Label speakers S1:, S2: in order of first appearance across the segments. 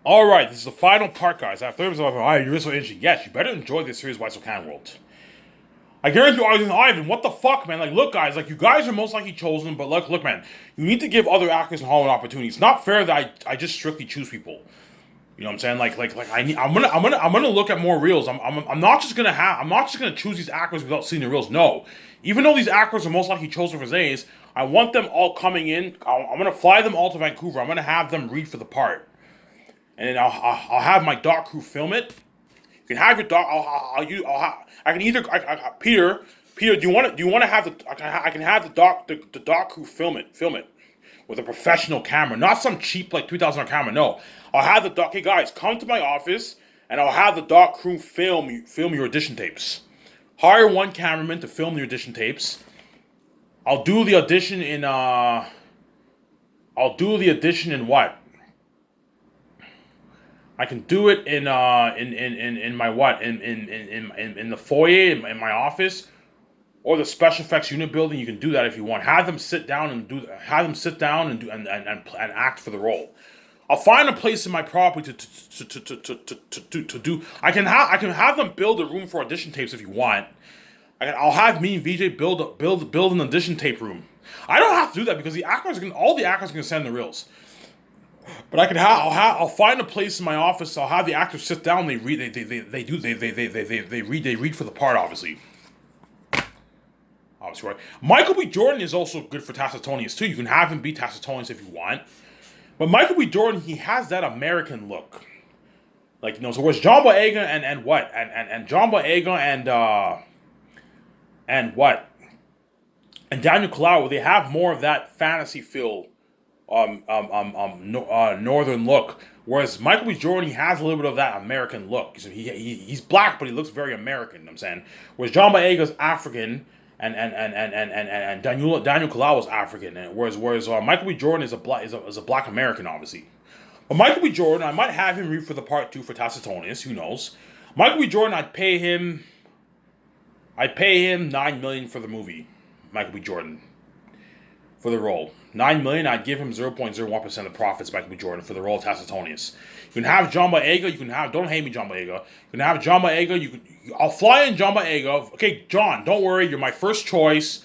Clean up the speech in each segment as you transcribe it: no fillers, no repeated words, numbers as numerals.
S1: All right, this is the final part, guys. I have 30 minutes left. You're so interesting. Yes, you better enjoy this series, Why So Can World. I guarantee you, Ivan, what the fuck, man? Like, look, guys, like, you guys are most likely chosen, but look, man, you need to give other actors in Hollywood opportunities. It's not fair that I just strictly choose people. You know what I'm saying? Like I'm gonna look at more reels. I'm not just gonna choose these actors without seeing the reels. No, even though these actors are most likely chosen for Zays, I want them all coming in. I'm gonna fly them all to Vancouver. I'm gonna have them read for the part, and then I'll have my doc crew film it. You can have your doc. I can either Peter. Do you want to have the? I can have the doc crew film it with a professional camera, not some cheap like $3,000 camera. No, I'll have the doc. Hey guys, come to my office, and I'll have the doc crew film your audition tapes. Hire one cameraman to film your audition tapes. I'll do the audition in I'll do the audition in what? I can do it in my what in the foyer in my office or the special effects unit building. You can do that if you want. Have them sit down and act for the role. I'll find a place in my property to do. I can have them build a room for audition tapes if you want. I'll have me and VJ build an audition tape room. I don't have to do that because all the actors can send the reels. But I'll find a place in my office. I'll have the actors sit down. They read. They read for the part. Obviously, right. Michael B. Jordan is also good for Tacitonius too. You can have him be Tacitonius if you want. But Michael B. Jordan, he has that American look. Like, so whereas John Boyega and what? And John Boyega and what? And Daniel Kaluuya, they have more of that fantasy feel northern look. Whereas Michael B. Jordan, he has a little bit of that American look. So he's black, but he looks very American. You know what I'm saying. Whereas John Boyega's African, and Daniel Kaluuya is African. And whereas Michael B. Jordan is a black American, obviously. But Michael B. Jordan, I might have him read for the part 2 for Tacitonius. Who knows? Michael B. Jordan, I'd pay him $9 million for the movie. Michael B. Jordan. For the role. $9 million, I'd give him 0.01% of profits, Michael B. Jordan, for the role of Tacitonius. You can have John Boyega, don't hate me, John Boyega. You can have John Boyega, I'll fly in John Boyega. Okay, John, don't worry, you're my first choice.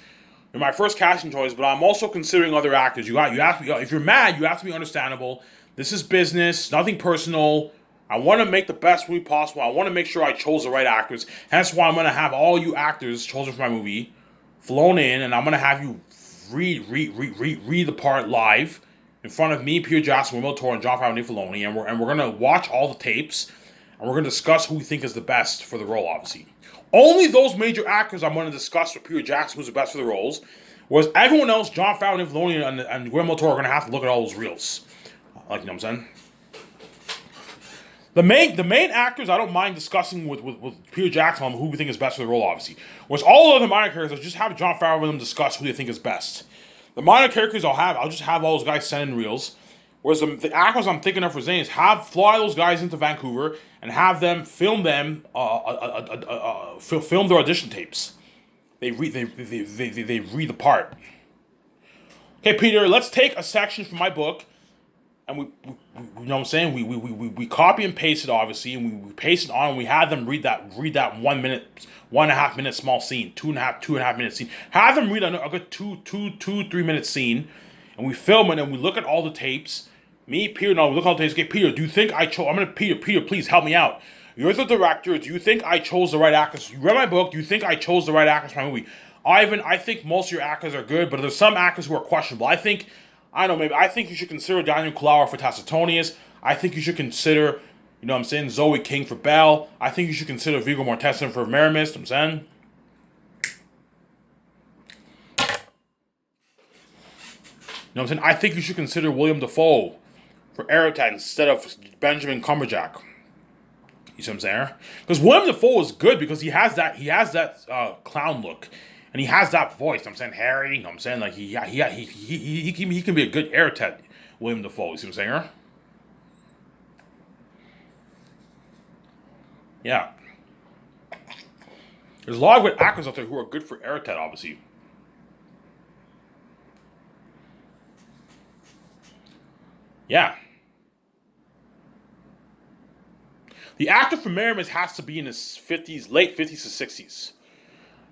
S1: You're my first casting choice, but I'm also considering other actors. You have to be, if you're mad, you have to be understandable. This is business, nothing personal. I want to make the best movie possible. I want to make sure I chose the right actors. Hence why I'm going to have all you actors chosen for my movie flown in, and I'm going to have you read the part live in front of me, Peter Jackson, Will Torre, and Jon Favreau and Filoni, and we're gonna watch all the tapes, and we're gonna discuss who we think is the best for the role. Obviously, only those major actors I'm gonna discuss with Peter Jackson who's the best for the roles, whereas everyone else, Jon Favreau and Filoni and Guillermo del Toro, are gonna have to look at all those reels. Like, you know what I'm saying? The main actors I don't mind discussing with Peter Jackson on who we think is best for the role, obviously. Whereas all the other minor characters, just have Jon Favreau with them discuss who they think is best. The minor characters I'll just have all those guys send in reels. Whereas the actors I'm thinking of for Zane is fly those guys into Vancouver and have them film film their audition tapes. They read the part. Okay, Peter, let's take a section from my book and we you know what I'm saying? We copy and paste it, obviously, and we paste it on, and we have them read that 1 minute, 1.5 minute small scene, 2.5 minute scene. Have them read a good 3 minute scene, and we film it, and we look at all the tapes. Me, Peter, no, we look at all the tapes. Okay, Peter, do you think I chose? Peter, please help me out. You're the director. Do you think I chose the right actors? You read my book. Do you think I chose the right actors for my movie? Ivan, I think most of your actors are good, but there's some actors who are questionable. I think you should consider Daniel Kaluuya for Tacitonius. I think you should consider, you know what I'm saying, Zoe King for Belle. I think you should consider Viggo Mortensen for Meramis, you know what I'm saying. You know what I'm saying? I think you should consider William Dafoe for Eretat instead of Benjamin Cumberbatch. You see what I'm saying? Because William Dafoe is good because he has that clown look. And he has that voice. You know what I'm saying, Harry. You know what I'm saying, like he can be a good Eretat, William Dafoe. You see what I'm saying? Yeah. There's a lot of good actors out there who are good for Eretat, obviously. Yeah. The actor for Meramis has to be in his 50s, late 50s to 60s.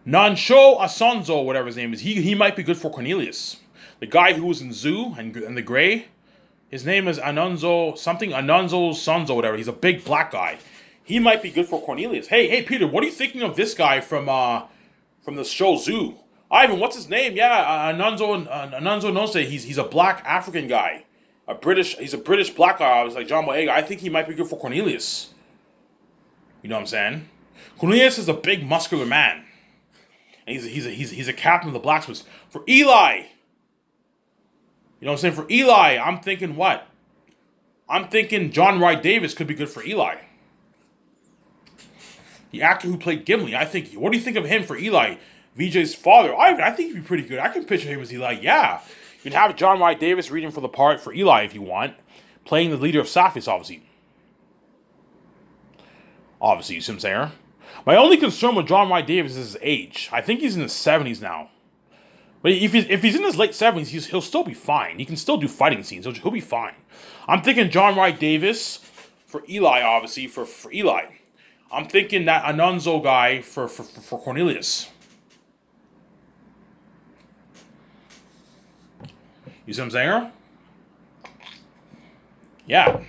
S1: Nansho Asanzo, whatever his name is, he might be good for Cornelius. The guy who was in Zoo and the Gray, his name is Anonzo something, Anonzo Sonzo, whatever. He's a big black guy. He might be good for Cornelius. Hey, Peter, what are you thinking of this guy from the show Zoo? Ivan, what's his name? Yeah, Anonzo Nose. He's a black African guy. He's a British black guy. I was like John Boyega. I think he might be good for Cornelius. You know what I'm saying? Cornelius is a big muscular man. And he's a captain of the Blacksmiths. For Eli, you know what I'm saying? For Eli, I'm thinking what? I'm thinking John Wright Davis could be good for Eli. The actor who played Gimli, what do you think of him for Eli? VJ's father. I think he'd be pretty good. I can picture him as Eli. Yeah. You can have John Wright Davis reading for the part for Eli if you want. Playing the leader of Safius, obviously. You see what I'm saying? My only concern with John Wright Davis is his age. I think he's in his 70s now. But if he's in his late 70s, he'll still be fine. He can still do fighting scenes. He'll be fine. I'm thinking John Wright Davis for Eli, obviously, for Eli. I'm thinking that Anonzo guy for Cornelius. You see what I'm saying? Yeah.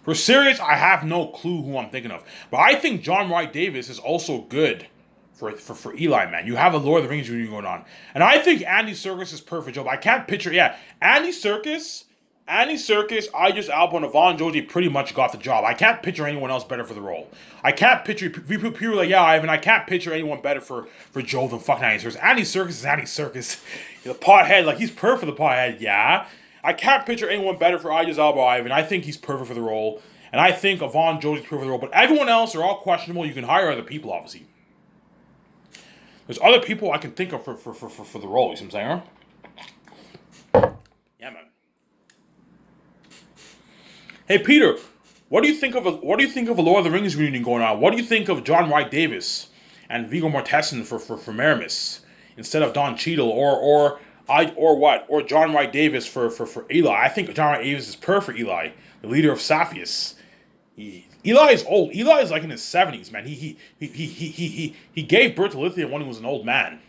S1: For Sirius, I have no clue who I'm thinking of. But I think John Wright Davis is also good for Eli, man. You have a Lord of the Rings reunion going on. And I think Andy Serkis is perfect job. I can't picture, Andy Serkis, Idris Elba, and Yvonne Joji pretty much got the job. I can't picture anyone else better for the role. I can't picture people like, Ivan, I can't picture anyone better for Joe than fucking Andy Serkis. Andy Serkis is Andy Serkis. The pothead, like, he's perfect for the pothead, yeah. I can't picture anyone better for Idris Elba or Ivan. I think he's perfect for the role. And I think Yvonne Joji's perfect for the role. But everyone else are all questionable. You can hire other people, obviously. There's other people I can think of for the role, you see what I'm saying? Yeah, man. Hey, Peter, what do you think of a Lord of the Rings reunion going on? What do you think of John Wright Davis and Viggo Mortensen for Meramis instead of Don Cheadle or John Wright Davis for Eli? I think John Wright Davis is perfect for Eli, the leader of Safius. Eli is old. Eli is like in his 70s, man. He gave birth to Lithia when he was an old man.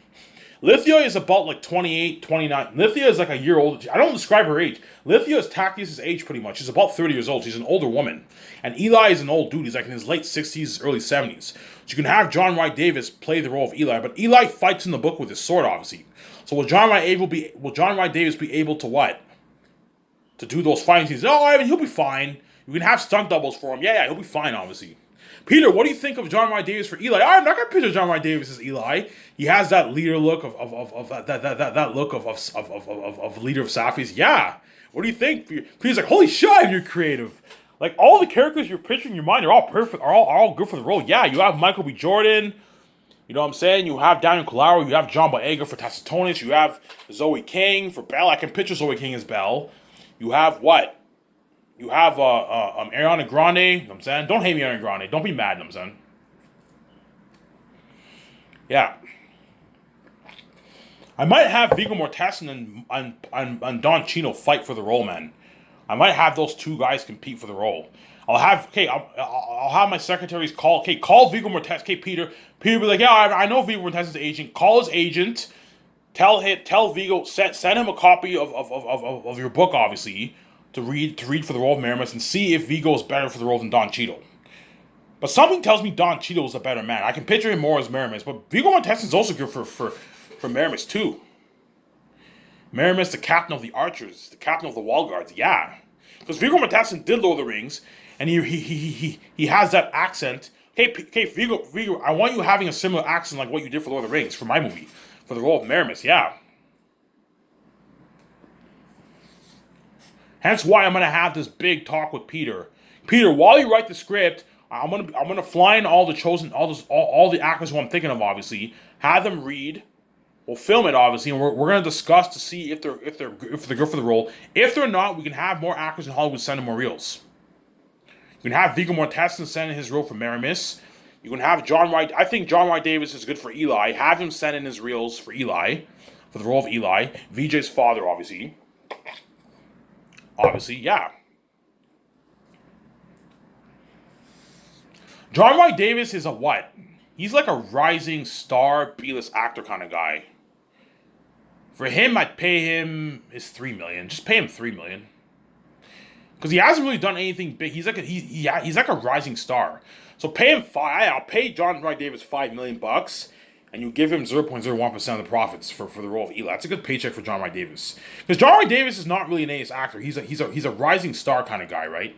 S1: Lithia is about like 28, 29. Lithia is like a year old. I don't describe her age. Lithia is Tactius' age pretty much. She's about 30 years old. She's an older woman. And Eli is an old dude. He's like in his late 60s, early 70s. So you can have John Wright Davis play the role of Eli. But Eli fights in the book with his sword, obviously. So will John Wright Davis be able to what? To do those fighting scenes? Oh, I mean, he'll be fine. You can have stunt doubles for him. Yeah, he'll be fine, obviously. Peter, what do you think of John Wright Davis for Eli? I'm not gonna picture John Wright Davis as Eli. He has that leader look of that look of leader of Safius. Yeah. What do you think? Peter's like, holy shit, you're creative. Like all the characters you're picturing in your mind are all perfect, are all good for the role. Yeah, you have Michael B. Jordan. You know what I'm saying? You have Daniel Kaluuya. You have John Boyega for Tacitus. You have Zoe King for Belle. I can picture Zoe King as Belle. You have what? You have Ariana Grande, you know what I'm saying? Don't hate me, Ariana Grande. Don't be mad, you know what I'm saying? Yeah. I might have Viggo Mortensen and Don Cheadle fight for the role, man. I might have those two guys compete for the role. I'll have my secretaries call Viggo Mortensen. Okay, Peter be like, yeah, I know Viggo Mortensen's agent. Call his agent. Tell Viggo, send him a copy of your book, obviously. To read for the role of Meramis and see if Viggo is better for the role than Don Cheadle. But something tells me Don Cheadle is a better man. I can picture him more as Meramis, but Viggo Mortensen is also good for Meramis too. Meramis, the captain of the archers, the captain of the wall guards, yeah. Because Viggo Mortensen did Lord of the Rings, and he has that accent. Hey, Viggo, I want you having a similar accent like what you did for Lord of the Rings for my movie, for the role of Meramis, yeah. Hence why I'm gonna have this big talk with Peter. Peter, while you write the script, I'm gonna fly in all the actors who I'm thinking of, obviously. Have them read. We'll film it, obviously, and we're gonna discuss to see if they're good for the role. If they're not, we can have more actors in Hollywood send them more reels. You can have Viggo Mortensen send in his role for Meramis. You can have John Wright. I think John Wright Davis is good for Eli. Have him send in his reels for Eli, for the role of Eli. VJ's father, obviously. Obviously, yeah. John Roy Davis is a what? He's like a rising star, B-list actor kind of guy. For him, I'd pay him his $3 million. Just pay him $3 million. Because he hasn't really done anything big. He's like he's like a rising star. So pay him I'll pay John Roy Davis $5 million, and you give him 0.01% of the profits for the role of Eli. That's a good paycheck for John Roy Davis. Because John Roy Davis is not really an A-list actor. He's a rising star kind of guy, right?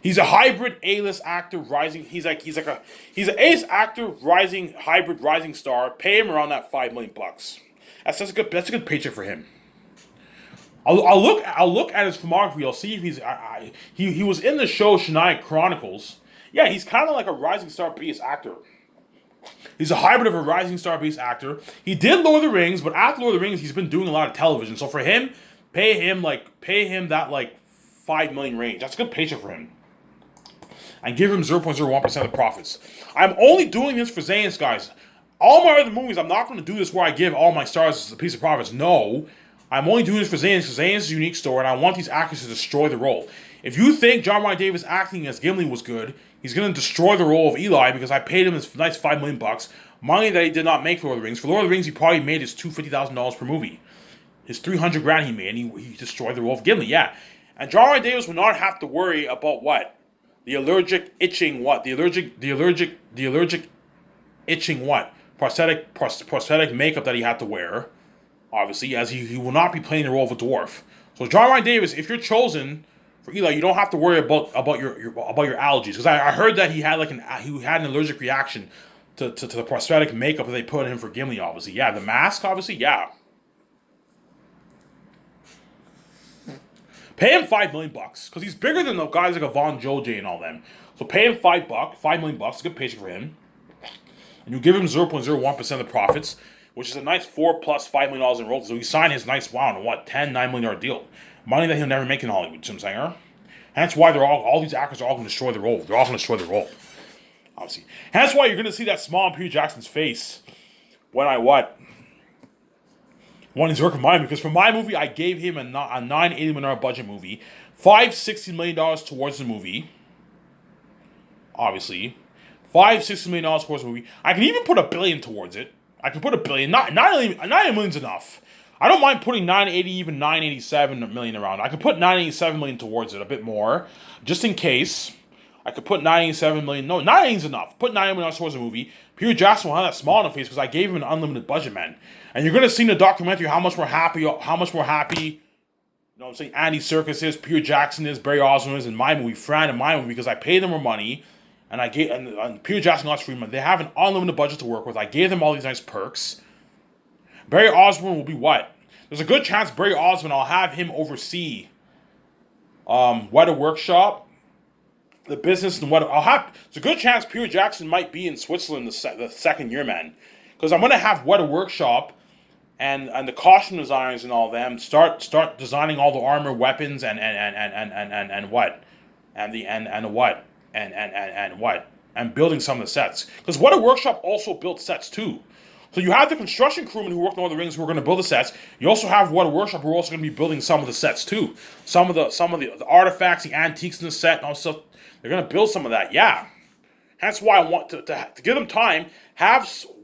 S1: He's a hybrid A-list actor rising. He's an A-list actor hybrid rising star. Pay him around that $5 million. That's a good paycheck for him. I'll look at his filmography. I'll see if he was in the show Shania Chronicles. Yeah, he's kind of like a rising star B-list actor. He's a hybrid of a rising star B-list actor. He did Lord of the Rings, but after Lord of the Rings, he's been doing a lot of television. So for him, pay him that like $5 million range. That's a good paycheck for him. And give him 0.01% of the profits. I'm only doing this for Zayn's, guys. All my other movies, I'm not going to do this where I give all my stars as a piece of profits. No. I'm only doing this for Zayn's because Zayn's is a unique story, and I want these actors to destroy the role. If you think John Roy Davis acting as Gimli was good, he's going to destroy the role of Eli because I paid him his nice $5 million, money that he did not make for Lord of the Rings. For Lord of the Rings, he probably made his $250,000 per movie. His $300,000 he made, and he destroyed the role of Gimli, yeah. And John Roy Davis would not have to worry about what? The allergic itching what? The allergic itching what? Prosthetic makeup that he had to wear. Obviously, as he will not be playing the role of a dwarf. So John Roy Davis, if you're chosen for Eli, you don't have to worry about your allergies. Because I heard that he had an allergic reaction to the prosthetic makeup that they put on him for Gimli, obviously. Yeah, the mask, obviously, yeah. Pay him $5 million because he's bigger than the guys like Yvonne Joj and all them. So pay him $5 million, a good paycheck for him, and you give him 0.01% of the profits, which is a nice $4 plus $5 million in royalties. So he signed his nice $9 million deal, money that he'll never make in Hollywood. Tim Sanger. Hence why all these actors are all going to destroy the role. They're all going to destroy the role, obviously. Hence why you're going to see that smile on Peter Jackson's face when he's working my movie, because for my movie, I gave him a $980 million budget movie, $560 million towards the movie, obviously, $560 million towards the movie. I can even put $1 billion towards it. I can put $1 billion. Not $9 million's enough. I don't mind putting 980, even 987 million around. I could put 987 million towards it, a bit more, just in case. I could put 987 million. No, 980's enough. Put $9 million towards the movie. Peter Jackson will have that smile on his face because I gave him an unlimited budget, man. And you're gonna see in the documentary how much more happy, you know what I'm saying, Andy Serkis is, Peter Jackson is, Barry Osborne is in my movie, Fran in my movie, because I paid them more money, and Peter Jackson lost free money. They have an unlimited budget to work with. I gave them all these nice perks. Barry Osborne will be what? There's a good chance Barry Osborne, I'll have him oversee Weta Workshop, the business, and it's a good chance Peter Jackson might be in Switzerland the second year, man. Because I'm gonna have Weta Workshop and the costume designers and all them start designing all the armor, weapons, and building some of the sets. Because Weta Workshop also built sets too. So you have the construction crewmen who work on Lord of the Rings who are going to build the sets. You also have Weta Workshop who are also going to be building some of the sets too. Some of the artifacts, the antiques in the set, and all stuff. They're going to build some of that. Yeah. That's why I want to give them time. Have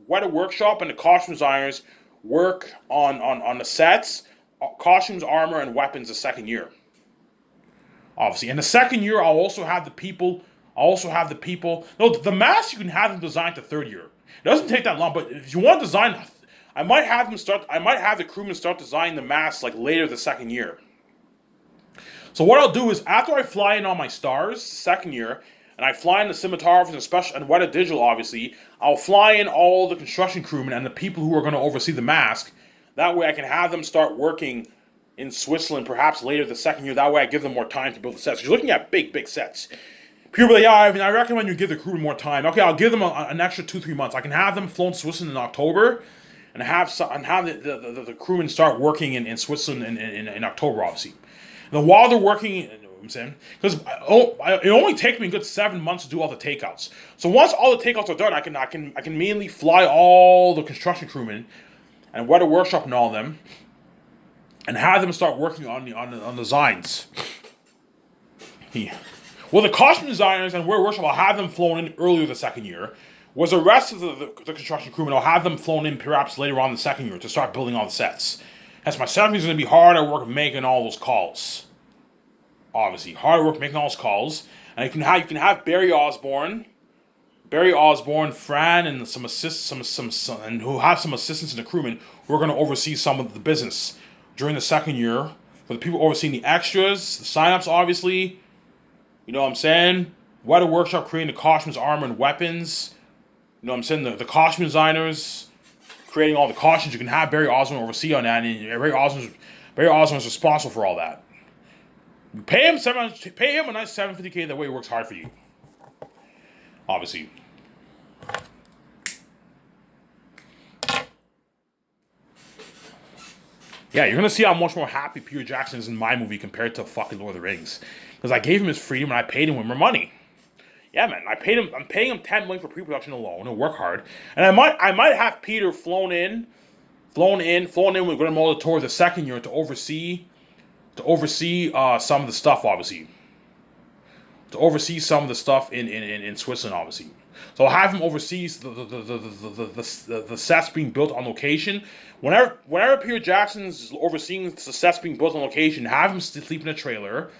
S1: Weta Workshop and the costume designers work on the sets, costumes, armor, and weapons the second year. Obviously. In the second year, I'll also have the people. No, the masks you can have them designed the third year. It doesn't take that long, but if you want to design, I might have the crewmen start designing the masks like later the second year. So what I'll do is after I fly in all my stars, second year, and I fly in the cinematographers and Weta Digital, obviously, I'll fly in all the construction crewmen and the people who are going to oversee the mask. That way I can have them start working in Switzerland perhaps later the second year. That way I give them more time to build the sets. You're looking at big sets. People are like, yeah, I recommend you give the crewmen more time. Okay, I'll give them an extra 2-3 months. I can have them flown to Switzerland in October and have the crewmen start working in Switzerland in October, obviously. And then while they're working, you know what I'm saying? Because it only takes me a good 7 months to do all the takeouts. So once all the takeouts are done, I can immediately fly all the construction crewmen and Weta Workshop and all of them, and have them start working on the designs. Well, the costume designers and Wear Workshop, I'll have them flown in earlier the second year. Was the rest of the construction crewmen, I'll have them flown in perhaps later on the second year to start building all the sets. Hence, my setup is going to be hard at work making all those calls. Obviously, hard work making all those calls. And you can have Barry Osborne, Fran, and some and who have some assistants and the crewmen who are going to oversee some of the business during the second year. For the people overseeing the extras, the signups, obviously. You know what I'm saying? Weather Workshop creating the costumes, armor, and weapons. You know what I'm saying? The costume designers creating all the costumes. You can have Barry Osborne oversee on that, and Barry Osborne's responsible for all that. You pay him a nice $750K. That way, he works hard for you. Obviously. Yeah, you're gonna see how much more happy Peter Jackson is in my movie compared to fucking Lord of the Rings. Because I gave him his freedom and I paid him with more money. Yeah, man, I'm paying him $10 million for pre-production alone. He'll work hard, and I might have Peter flown in with Guillermo del Toro the second year to oversee some of the stuff, obviously. To oversee some of the stuff in Switzerland, obviously. So I'll have him oversee the sets being built on location. Whenever Peter Jackson's overseeing the sets being built on location, have him sleep in a trailer.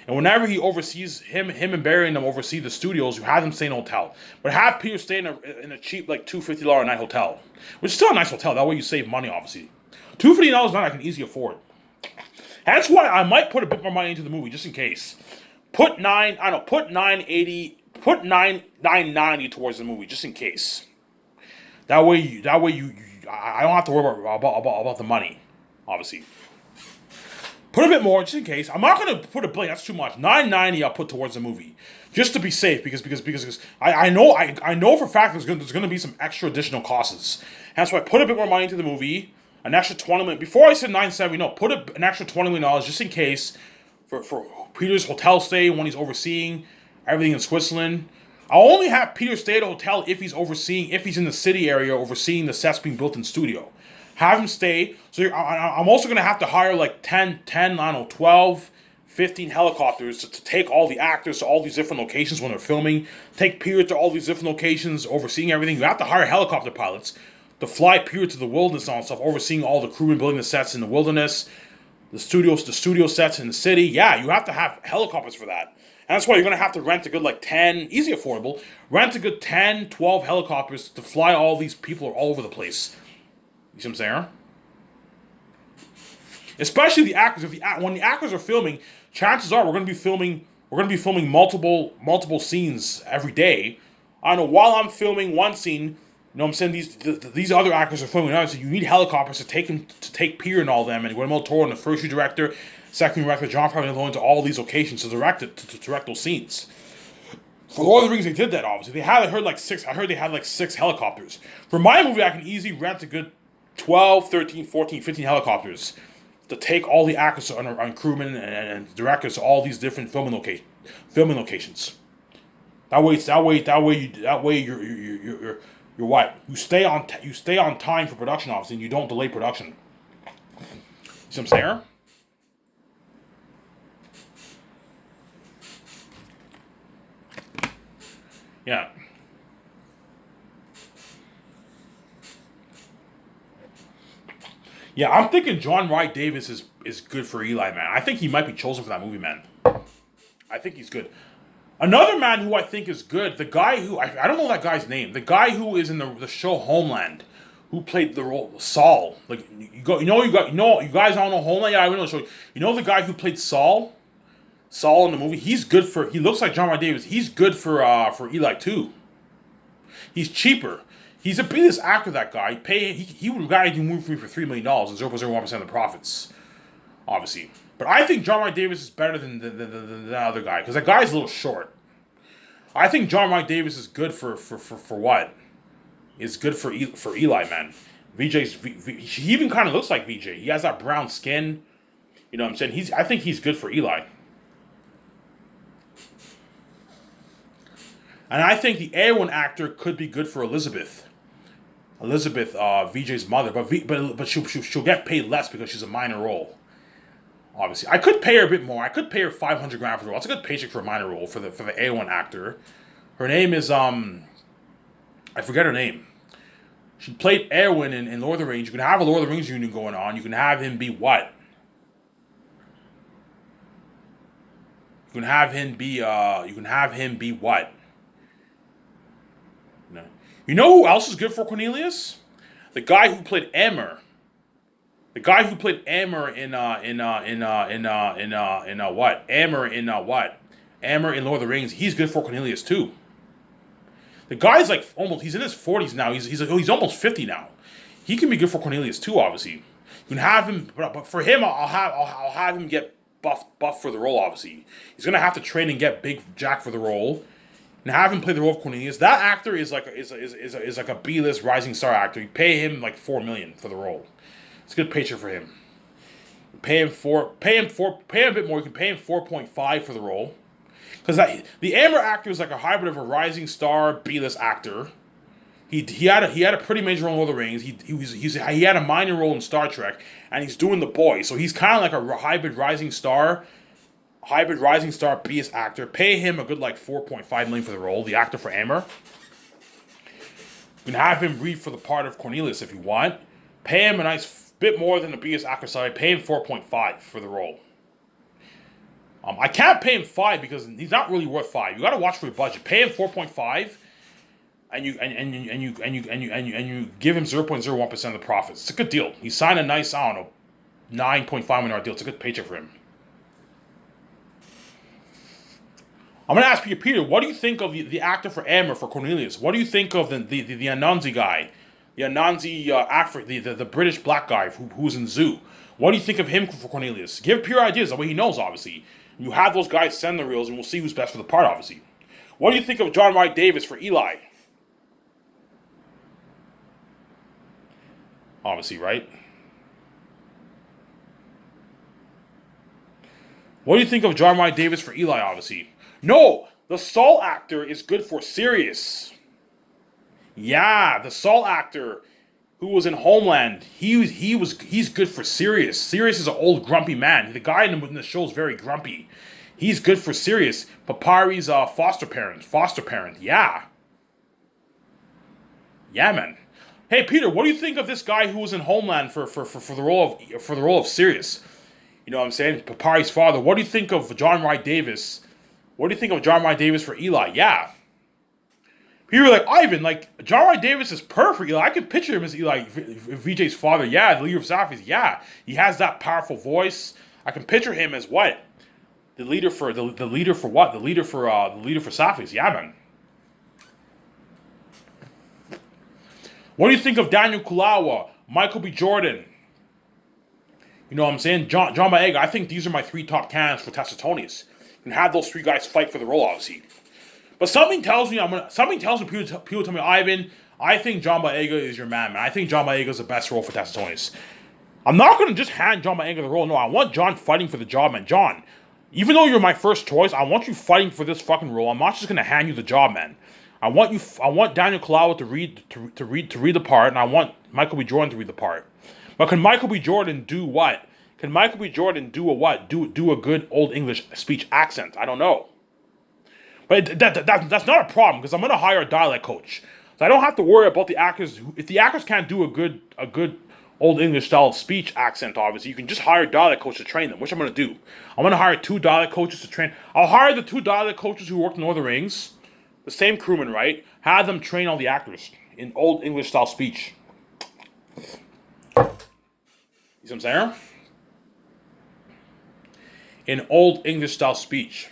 S1: And whenever he oversees him and Barry and them oversee the studios, you have them stay in a hotel. But have Peter stay in a cheap like $250 a night hotel, which is still a nice hotel. That way you save money, obviously. $250 a night I can easily afford. That's why I might put a bit more money into the movie just in case. Put $990 towards the movie just in case. That way I don't have to worry about the money, obviously. Put a bit more just in case. I'm not gonna put a billion. That's too much. $990 I'll put towards the movie just to be safe because I know for a fact there's gonna be some extra additional costs. That's why I put a bit more money into the movie. An extra $20 million. Before I said $970, no, put an extra $20 million just in case for Peter's hotel stay when he's overseeing everything in Switzerland. I'll only have Peter stay at a hotel if he's in the city area overseeing the sets being built in studio. Have him stay. So I'm also going to have to hire like 12, 15 helicopters to take all the actors to all these different locations when they're filming. Take Peter to all these different locations, overseeing everything. You have to hire helicopter pilots to fly Peter to the wilderness and all stuff, overseeing all the crewmen building the sets in the wilderness, the studio sets in the city. Yeah, you have to have helicopters for that. And that's why you're going to have to rent a good like 10, easy affordable, rent a good 10, 12 helicopters to fly all these people all over the place. You see what I'm saying? Especially the actors. When the actors are filming, chances are we're going to be filming multiple scenes every day. I know while I'm filming one scene, you know what I'm saying, these other actors are filming another, so you need helicopters to take Peter and all them, and Guillermo del Toro and the first year director, second year director, John Favreau, going to all these locations to direct those scenes. For Lord of the Rings, they did that, obviously. I heard they had like six helicopters. For my movie, I can easily rent a good 12, 13, 14, 15 helicopters to take all the actors and crewmen and directors to all these different filming locations. That way you're what? You stay on time for production, obviously, and you don't delay production. See what I'm saying? Yeah. Yeah, I'm thinking John Wright Davis is good for Eli, man. I think he might be chosen for that movie, man. I think he's good. Another man who I think is good, the guy who I don't know that guy's name. The guy who is in the show Homeland, who played the role Saul. Like you guys don't know Homeland. Yeah, I know the show. You know the guy who played Saul in the movie. He looks like John Wright Davis. He's good for Eli too. He's cheaper. He's a business actor. That guy. He would guide you movie for me for $3 million and 0.01% of the profits, obviously. But I think John Wright Davis is better than the other guy because that guy's a little short. I think John Wright Davis is good for what? Is good for Eli, man. He even kind of looks like VJ. He has that brown skin. You know what I'm saying? I think he's good for Eli. And I think the A1 actor could be good for Elizabeth. VJ's mother, but she'll get paid less because she's a minor role. Obviously, I could pay her a bit more. I could pay her 500 grand for the role. That's a good paycheck for a minor role for the A1 actor. Her name is I forget her name. She played Erwin in Lord of the Rings. You can have a Lord of the Rings union going on. You can have him be what? You can have him be what? No. You know who else is good for Cornelius? The guy who played Emmer. The guy who played Emmer in what? Emmer in what? Emmer in Lord of the Rings. He's good for Cornelius too. The guy's like almost. He's in his 40s now. He's almost 50 now. He can be good for Cornelius too. Obviously, you can have him, but for him, I'll have him get buff for the role. Obviously, he's gonna have to train and get big jack for the role, and have him play the role of Cornelius. That actor is like a B-list rising star actor. You pay him like $4 million for the role. It's a good paycheck for him. Pay him a bit more. You can pay him 4.5 for the role. Because the Amber actor is like a hybrid of a rising star B-list actor. He had a pretty major role in Lord of the Rings. He had a minor role in Star Trek, and he's doing The Boys. So he's kind of like a hybrid rising star B-list actor. Pay him a good like 4.5 million for the role. The actor for Amber. You can have him read for the part of Cornelius if you want. Pay him a nice bit more than the B-list actor side. Pay him 4.5 for the role. I can't pay him 5 because he's not really worth 5. You got to watch for your budget. Pay him 4.5, and you give him 0.01% of the profits. It's a good deal. He signed a nice, I don't know, $9.5 million deal. It's a good paycheck for him. I'm gonna ask you, Peter. What do you think of the actor for Amber for Cornelius? What do you think of the Anansi guy, the Anansi the British black guy who's in Zoo? What do you think of him for Cornelius? Give pure ideas. The way he knows, obviously. You have those guys send the reels, and we'll see who's best for the part, obviously. What do you think of John Wright Davis for Eli? Obviously, right? What do you think of John Wright Davis for Eli, obviously? No! The Saul actor is good for Sirius. Yeah, the Saul actor who was in Homeland, he's good for Sirius. Sirius is an old grumpy man. The guy in the show is very grumpy. He's good for Sirius. Papari's foster parent. Yeah. Yeah, man. Hey Peter, what do you think of this guy who was in Homeland for the role of Sirius? You know what I'm saying? Papari's father. What do you think of John Wright Davis? What do you think of John Wright Davis for Eli? Yeah. People were like, Ivan, like, John Wright Davis is perfect. I can picture him as Eli, VJ's father. Yeah, the leader of Safis. Yeah, he has that powerful voice. I can picture him as what? The leader for what? The leader for Safis. Yeah, man. What do you think of Daniel Kulawa, Michael B. Jordan? You know what I'm saying? John Boyega. I think these are my 3 top candidates for Tacitonius. You can have those 3 guys fight for the role, obviously. But something tells me people tell me, Ivan, I think John Boyega is your man. I think John Boyega is the best role for Tacitonius. I'm not going to just hand John Boyega the role. No, I want John fighting for the job, man. John, even though you're my first choice, I want you fighting for this fucking role. I'm not just going to hand you the job, man. I want Daniel Kulawa to read the part, and I want Michael B. Jordan to read the part. But can Michael B. Jordan do what? Can Michael B. Jordan do a what? Do a good old English speech accent? I don't know. But that's not a problem because I'm going to hire a dialect coach. So I don't have to worry about the actors. If the actors can't do a good old English style speech accent, obviously, you can just hire a dialect coach to train them, which I'm going to do. I'm going to hire 2 dialect coaches to train. I'll hire the 2 dialect coaches who worked in Lord of the Rings, the same crewmen, right? Have them train all the actors in old English style speech. You see what I'm saying? In old English style speech.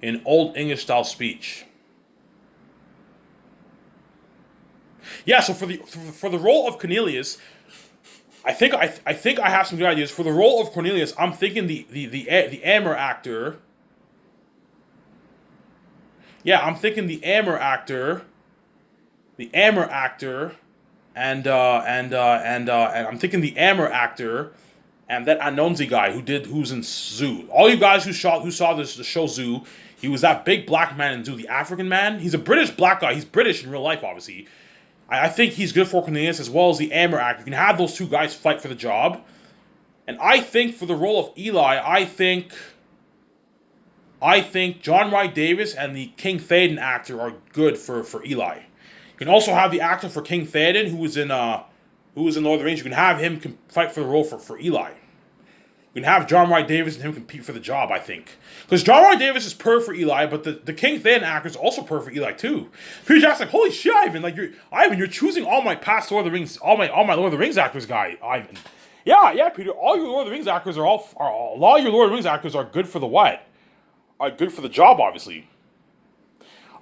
S1: In old English style speech. Yeah, so for the role of Cornelius, I think I have some good ideas. For the role of Cornelius, I'm thinking the Amber actor. Yeah, I'm thinking the Amber actor. And I'm thinking the Amber actor and that Anonzi guy who's in Zoo. All you guys who saw the show Zoo, he was that big black man in Zoo, the African man. He's a British black guy. He's British in real life, obviously. I think he's good for Cornelius as well as the Amber actor. You can have those 2 guys fight for the job. And I think for the role of Eli, I think John Wright Davis and the King Theoden actor are good for Eli. You can also have the actor for King Theoden who was in Lord of the Rings. You can have him fight for the role for Eli. You can have John Wright Davis and him compete for the job, I think. Because John Wright Davis is per for Eli, but the King Theoden actor is also per for Eli too. Peter Jackson's like, holy shit, Ivan! Like you're choosing all my past Lord of the Rings, all my Lord of the Rings actors, guy, Ivan. Yeah, Peter. All your Lord of the Rings actors are a lot of your Lord of the Rings actors are good for the what? Are good for the job, obviously.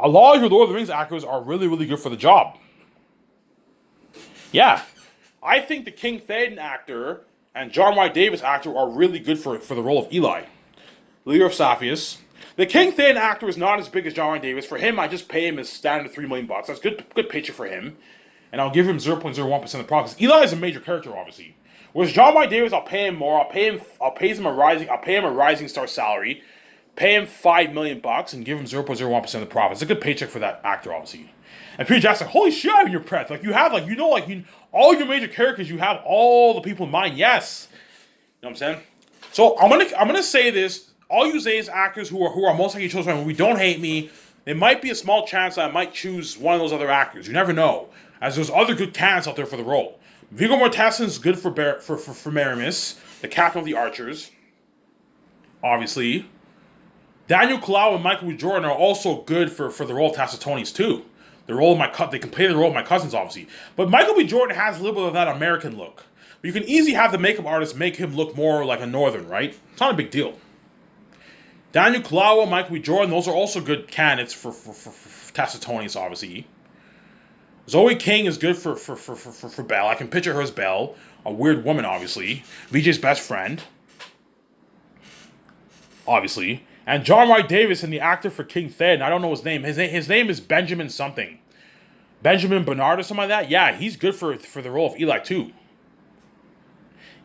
S1: A lot of your Lord of the Rings actors are really, really good for the job. Yeah. I think the King Theoden actor and John Wright Davis actor are really good for the role of Eli, leader of Saphius. The King Theoden actor is not as big as John Wright Davis. For him, I just pay him his standard $3 million. That's good paycheck for him. And I'll give him 0.01% of the profits. Eli is a major character, obviously. Whereas John Wright Davis, I'll pay him more. I'll pay him a rising star salary. Pay him $5 million and give him 0.01% of the profits. It's a good paycheck for that actor, obviously. And Peter Jackson's like, holy shit, in your prep. Like, you have, all your major characters, you have all the people in mind. Yes. You know what I'm saying? So, I'm gonna say this. All you Zays actors who are most likely chosen by the movie, don't hate me. There might be a small chance that I might choose one of those other actors. You never know. As there's other good candidates out there for the role. Viggo Mortensen's good for Maramis, the captain of the Archers. Obviously. Daniel Kaluuya and Michael B. Jordan are also good for the role of Tacitones too. The role of they can play the role of my cousins, obviously. But Michael B. Jordan has a little bit of that American look. But you can easily have the makeup artist make him look more like a northern, right? It's not a big deal. Daniel Kaluuya, Michael B. Jordan, those are also good candidates for Tacitones, obviously. Zoe King is good for Belle. I can picture her as Belle, a weird woman, obviously. VJ's best friend, obviously. And John Wright Davis and the actor for King Theoden, I don't know his name. His name is Benjamin something. Benjamin Bernard or something like that. Yeah, he's good for the role of Eli too.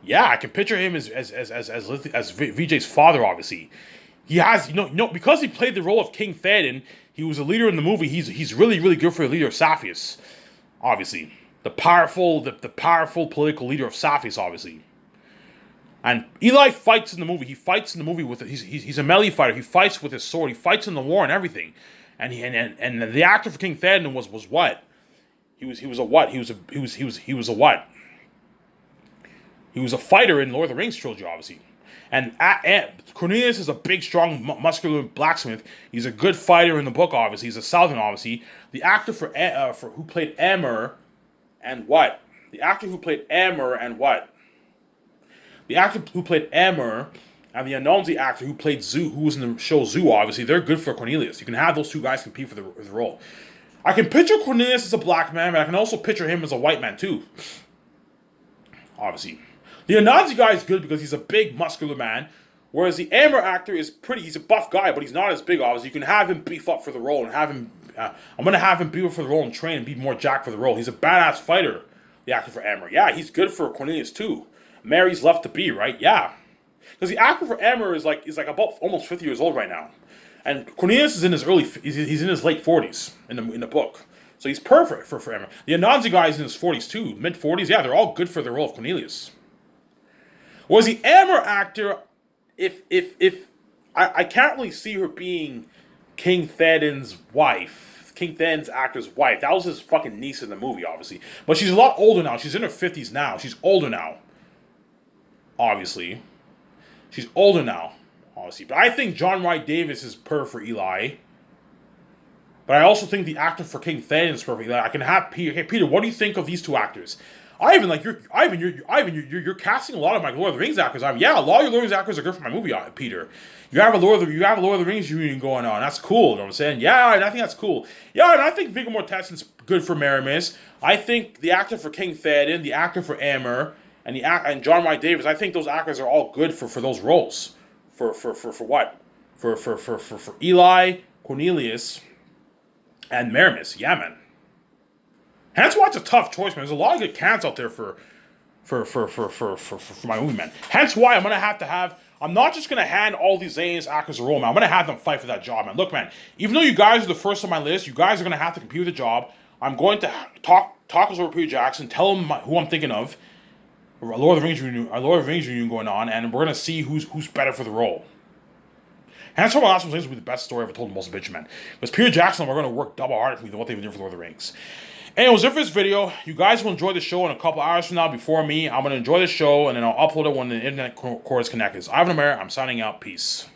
S1: Yeah, I can picture him as VJ's father, obviously. He has, because he played the role of King Theoden, he was a leader in the movie. He's really, really good for the leader of Saphius, obviously. The powerful political leader of Saphius, obviously. And Eli fights in the movie. He fights in the movie with he's a melee fighter. He fights with his sword. He fights in the war and everything. And the actor for King Theoden was what? He was a what? He was a what? He was a fighter in Lord of the Rings trilogy, obviously. And Cornelius is a big, strong, muscular blacksmith. He's a good fighter in the book, obviously. He's a Southern, obviously. The actor for who played Aemir and what? The actor who played Aemir and what? The actor who played Aemir and the Anansi actor who played Zoo, who was in the show Zoo, obviously, they're good for Cornelius. You can have those two guys compete for the role. I can picture Cornelius as a black man, but I can also picture him as a white man, too. Obviously. The Anansi guy is good because he's a big, muscular man, whereas the Aemir actor is he's a buff guy, but he's not as big, obviously. You can have him beef up for the role and have him, I'm going to have him beef up for the role and train and be more jacked for the role. He's a badass fighter, the actor for Aemir. Yeah, he's good for Cornelius, too. Mary's left to be, right? Yeah. Because the actor for Aemir is like about almost 50 years old right now. And Cornelius is in his he's in his late 40s in the book. So he's perfect for Aemir. The Anansi guy is in his 40s too, mid 40s. Yeah, they're all good for the role of Cornelius. Whereas the Aemir actor, if I can't really see her being King Theoden's wife, King Theoden's actor's wife. That was his fucking niece in the movie, obviously. But she's a lot older now. She's in her 50s now. She's older now. Obviously. She's older now, obviously. But I think John Wright Davis is per for Eli. But I also think the actor for King Theoden is perfect. Like, I can have Peter. Hey, Peter, what do you think of these two actors? You're casting a lot of my Lord of the Rings actors. Yeah, a lot of your Lord of the Rings actors are good for my movie, Peter. You have a Lord of the Rings union going on. That's cool. You know what I'm saying? Yeah, and I think that's cool. Yeah, and I think Viggo Mortensen's good for Maramis. I think the actor for King Theoden, the actor for Aemir, and John Wright Davis, I think those actors are all good for those roles. For what? For Eli, Cornelius, and Maramis. Yeah, man. Hence why it's a tough choice, man. There's a lot of good cans out there for my movie, man. Hence why I'm not just gonna hand all these Zanes actors a role, man. I'm gonna have them fight for that job, man. Look, man, even though you guys are the first on my list, you guys are gonna have to compete with the job. I'm going to talk over Peter Jackson, tell him who I'm thinking of, Lord of the Rings reunion going on, and we're gonna see who's better for the role. And that's why Last of Us will be the best story ever told in Most Bitch Men. Because Peter Jackson are going to work double hard for what they've been doing for Lord of the Rings. Anyways, if this video, you guys will enjoy the show in a couple hours from now. Before me, I'm going to enjoy the show, and then I'll upload it when the internet cord is connected. So, Ivan Amir, I'm signing out. Peace.